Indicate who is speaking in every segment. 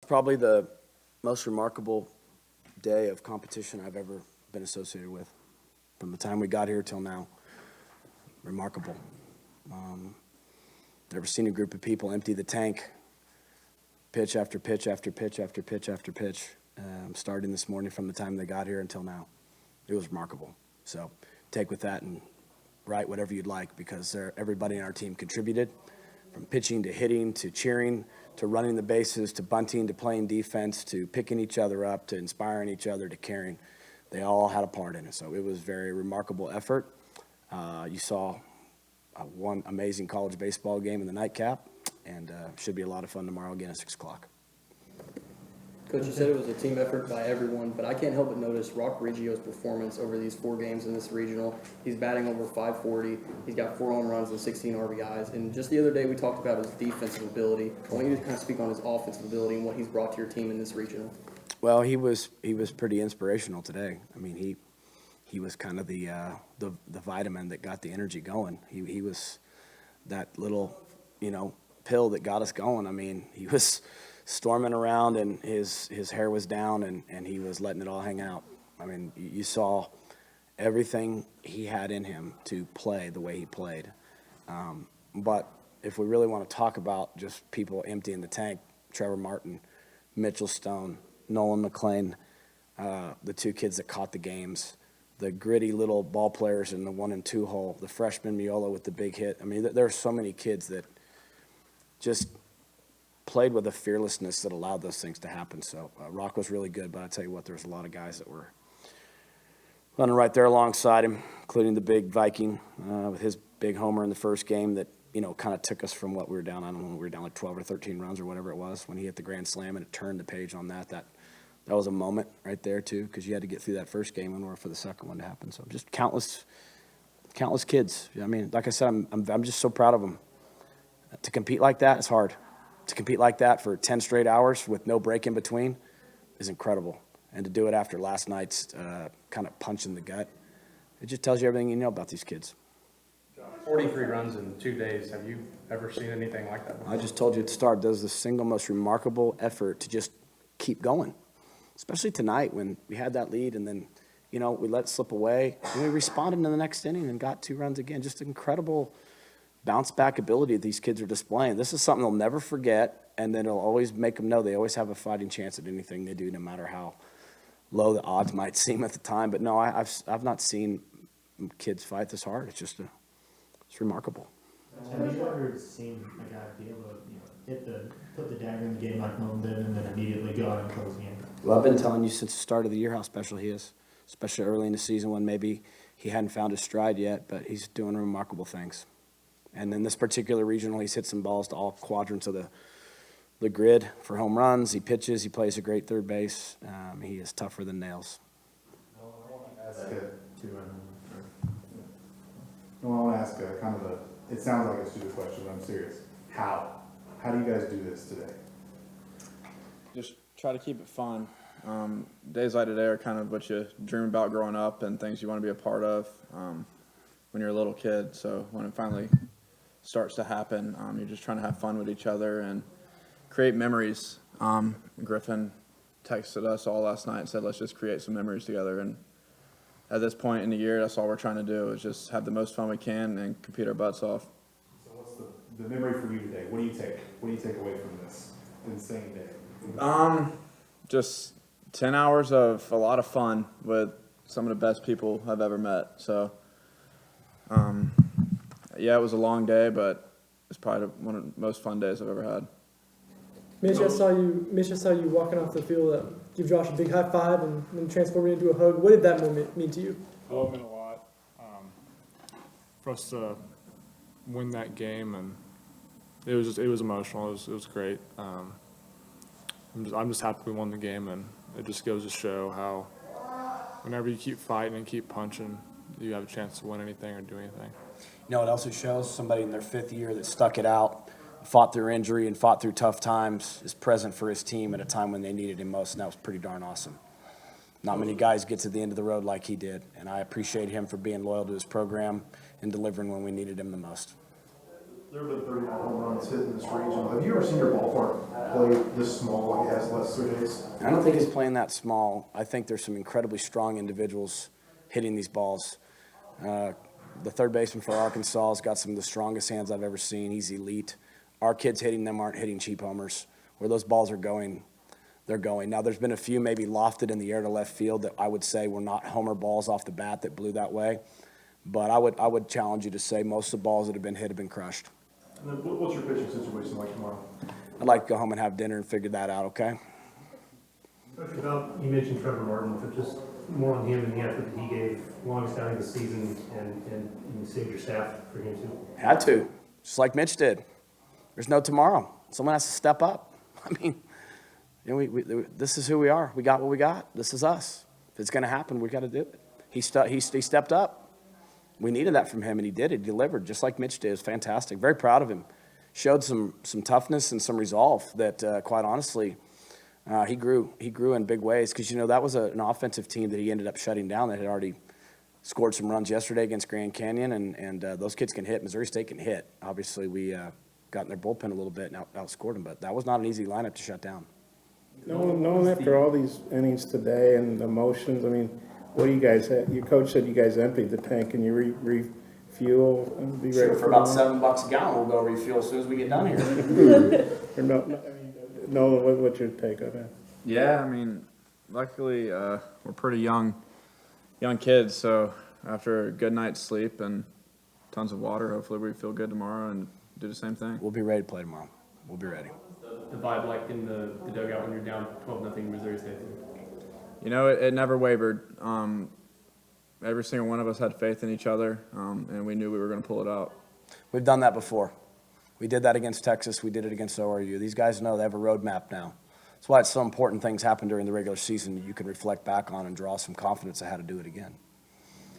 Speaker 1: Probably the most remarkable day of competition I've ever been associated with. From the time we got here till now, remarkable. Never seen a group of people empty the tank, pitch after pitch after pitch after pitch after pitch, starting this morning from the time they got here until now. It was remarkable. So take with that and write whatever you'd like, because everybody in our team contributed, from pitching to hitting to cheering to running the bases to bunting to playing defense to picking each other up to inspiring each other to caring. They all had a part in it. So it was a very remarkable effort. You saw one amazing college baseball game in the nightcap, and should be a lot of fun tomorrow again at 6 o'clock.
Speaker 2: Coach, you said it was a team effort by everyone, but I can't help but notice Rock Reggio's performance over these 4 games in this regional. He's batting over .540. He's got 4 home runs and 16 RBIs. And just the other day we talked about his defensive ability. I want you to kind of speak on his offensive ability and what he's brought to your team in this regional.
Speaker 1: Well, he was pretty inspirational today. I mean, he was kind of the vitamin that got the energy going. He was that little, pill that got us going. I mean, he was storming around, and his hair was down, and he was letting it all hang out. I mean, you saw everything he had in him to play the way he played. But if we really want to talk about just people emptying the tank, Trevor Martin, Mitchell Stone, Nolan, McLean, the 2 kids that caught the games, the gritty little ball players in the 1 and 2 hole, the freshman Miola with the big hit. I mean, there are so many kids that just played with a fearlessness that allowed those things to happen. So Rock was really good, but I tell you what, there was a lot of guys that were running right there alongside him, including the big Viking with his big homer in the first game that, kind of took us from what we were down. I don't know, we were down like 12 or 13 runs or whatever it was when he hit the grand slam, and it turned the page on that. That was a moment right there too, because you had to get through that first game in order for the second one to happen. So just countless kids. I mean, like I said, I'm just so proud of them. To compete like that is hard. To compete like that for 10 straight hours with no break in between is incredible. And to do it after last night's kind of punch in the gut, it just tells you everything you know about these kids.
Speaker 3: 43 runs in 2 days. Have you ever seen anything like that before?
Speaker 1: I just told you at the start, that was the single most remarkable effort to just keep going, especially tonight when we had that lead and then, we let it slip away. And we responded in the next inning and got 2 runs again. Just incredible bounce-back ability that these kids are displaying. This is something they'll never forget, and then it'll always make them know they always have a fighting chance at anything they do, no matter how low the odds might seem at the time. But no, I've not seen kids fight this hard. It's remarkable.
Speaker 4: Have you ever seen a guy be able to, put the dagger in the game like Nolan did, and then immediately go out and close the game?
Speaker 1: Well, I've been telling you since the start of the year how special he is, especially early in the season when maybe he hadn't found his stride yet, but he's doing remarkable things. And in this particular regional, he's hit some balls to all quadrants of the grid for home runs. He pitches. He plays a great third base. He is tougher than nails.
Speaker 5: I want to ask kind of it sounds like a stupid question, but I'm serious. How do you guys do this today?
Speaker 6: Just try to keep it fun. Days like today are kind of what you dream about growing up and things you want to be a part of when you're a little kid. So when it finally starts to happen, you're just trying to have fun with each other and create memories. Griffin texted us all last night and said, let's just create some memories together. And at this point in the year, that's all we're trying to do is just have the most fun we can and compete our butts off.
Speaker 5: So what's the memory for you today? What do you take away from this insane day?
Speaker 6: Just 10 hours of a lot of fun with some of the best people I've ever met. So, yeah, it was a long day, but it's probably one of the most fun days I've ever had.
Speaker 7: Mitch, I saw you walking off the field, give Josh a big high five and then transform it into a hug. What did that moment mean to you?
Speaker 8: Oh, it meant a lot. For us to win that game, and it was emotional. It was great. I'm just happy we won the game, and it just goes to show how whenever you keep fighting and keep punching, you have a chance to win anything or do anything.
Speaker 1: It also shows somebody in their 5th year that stuck it out, fought through injury and fought through tough times, is present for his team at a time when they needed him most, and that was pretty darn awesome. Not many guys get to the end of the road like he did, and I appreciate him for being loyal to his program and delivering when we needed him the most.
Speaker 5: There have been 39 home runs hit in this region. Have you ever seen your ballpark play this small like it has the last 3 days?
Speaker 1: I don't think he's playing that small. I think there's some incredibly strong individuals hitting these balls. The third baseman for Arkansas has got some of the strongest hands I've ever seen. He's elite. Our kids hitting them aren't hitting cheap homers. Where those balls are going, they're going. Now, there's been a few maybe lofted in the air to left field that I would say were not homer balls off the bat that blew that way. But I would challenge you to say most of the balls that have been hit have been crushed.
Speaker 5: And then what's your pitching situation like tomorrow?
Speaker 1: I'd like to go home and have dinner and figure that out, okay?
Speaker 9: Coach, you mentioned Trevor Martin, but just more on him and the effort that he gave longest out of the season, and you saved your staff for him too.
Speaker 1: Had to, just like Mitch did. There's no tomorrow. Someone has to step up. I mean, this is who we are. We got what we got. This is us. If it's going to happen, we got to do it. He stepped up. We needed that from him, and he did. He delivered, just like Mitch did. It was fantastic. Very proud of him. Showed some toughness and some resolve that, quite honestly, he grew in big ways because, that was an offensive team that he ended up shutting down that had already scored some runs yesterday against Grand Canyon, and those kids can hit. Missouri State can hit. Obviously, we got in their bullpen a little bit and outscored them, but that was not an easy lineup to shut down.
Speaker 10: No, after all these innings today and emotions, I mean, what do you guys have? Your coach said you guys emptied the tank. Can you refuel and be ready
Speaker 1: For about $7 a gallon, we'll go refuel as soon as we get done here.
Speaker 10: Or Nolan, what's your take on that?
Speaker 6: Yeah, I mean, luckily we're pretty young kids, so after a good night's sleep and tons of water, hopefully we feel good tomorrow and do the same thing.
Speaker 1: We'll be ready to play tomorrow. We'll be ready.
Speaker 2: The vibe like in the dugout when you're down 12-0 Missouri State?
Speaker 6: It never wavered. Every single one of us had faith in each other, and we knew we were going to pull it out.
Speaker 1: We've done that before. We did that against Texas. We did it against ORU. These guys know they have a roadmap now. That's why it's so important things happen during the regular season you can reflect back on and draw some confidence of how to do it again.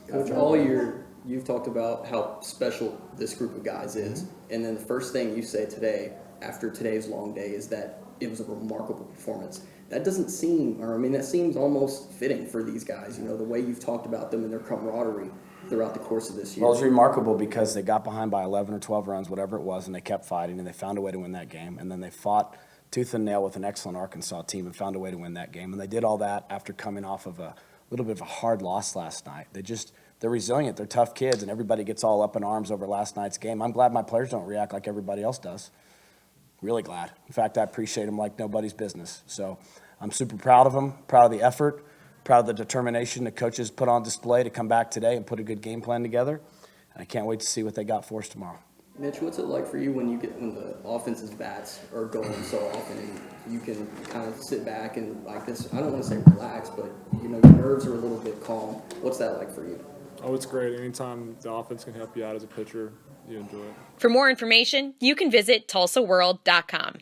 Speaker 2: Coach, all year you've talked about how special this group of guys is, and then the first thing you say today, after today's long day, is that it was a remarkable performance. That doesn't seem, that seems almost fitting for these guys, the way you've talked about them and their camaraderie throughout the course of this year.
Speaker 1: Well, it's remarkable because they got behind by 11 or 12 runs, whatever it was, and they kept fighting, and they found a way to win that game. And then they fought tooth and nail with an excellent Arkansas team and found a way to win that game. And they did all that after coming off of a little bit of a hard loss last night. They're resilient. They're tough kids, and everybody gets all up in arms over last night's game. I'm glad my players don't react like everybody else does. Really glad. In fact, I appreciate them like nobody's business. So I'm super proud of them, proud of the effort, proud of the determination the coaches put on display to come back today and put a good game plan together. And I can't wait to see what they got for us tomorrow.
Speaker 2: Mitch, what's it like for you when the offense's bats are going so often and you can kind of sit back and like this, I don't want to say relax, but your nerves are a little bit calm. What's that like for you?
Speaker 8: Oh, it's great. Anytime the offense can help you out as a pitcher, you enjoy it.
Speaker 11: For more information, you can visit TulsaWorld.com.